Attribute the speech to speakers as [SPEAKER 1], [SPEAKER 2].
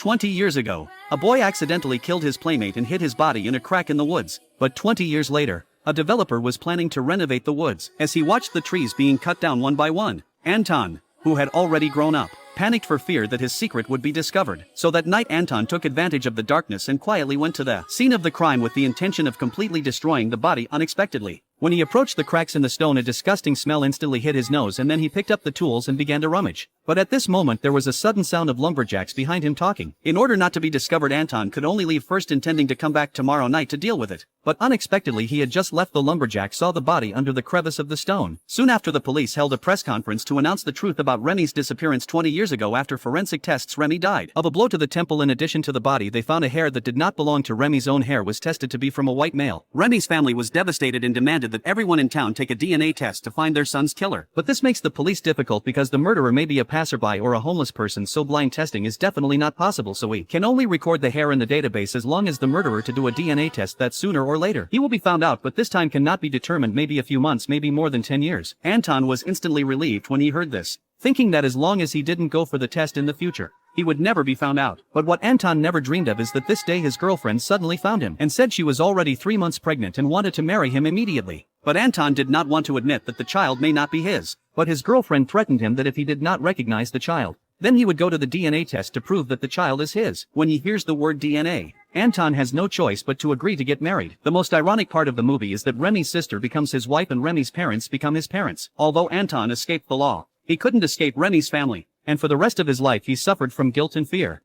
[SPEAKER 1] 20 years ago, a boy accidentally killed his playmate and hid his body in a crack in the woods. But 20 years later, a developer was planning to renovate the woods. As he watched the trees being cut down one by one, Anton, who had already grown up, panicked for fear that his secret would be discovered. So that night Anton took advantage of the darkness and quietly went to the scene of the crime with the intention of completely destroying the body unexpectedly. When he approached the cracks in the stone, a disgusting smell instantly hit his nose, and then he picked up the tools and began to rummage. But at this moment there was a sudden sound of lumberjacks behind him talking. In order not to be discovered, Anton could only leave first, intending to come back tomorrow night to deal with it. But unexpectedly he had just left. The lumberjack saw the body under the crevice of the stone. Soon after, the police held a press conference to announce the truth about Remy's disappearance 20 years ago. After forensic tests, Remy died of a blow to the temple. In addition to the body, they found a hair that did not belong to Remy's own hair was tested to be from a white male. Remy's family was devastated and demanded that everyone in town take a DNA test to find their son's killer. But this makes the police difficult because the murderer may be a passerby or a homeless person, so blind testing is definitely not possible. So we can only record the hair in the database as long as the murderer to do a DNA test that sooner or later he will be found out, but this time cannot be determined. Maybe a few months, maybe more than 10 years. Anton was instantly relieved when he heard this, thinking that as long as he didn't go for the test in the future, he would never be found out. But what Anton never dreamed of is that this day his girlfriend suddenly found him and said she was already 3 months pregnant and wanted to marry him immediately. But Anton did not want to admit that the child may not be his. But his girlfriend threatened him that if he did not recognize the child, then he would go to the DNA test to prove that the child is his. When he hears the word DNA, Anton has no choice but to agree to get married. The most ironic part of the movie is that Remy's sister becomes his wife and Remy's parents become his parents. Although Anton escaped the law, he couldn't escape Remy's family, and for the rest of his life he suffered from guilt and fear.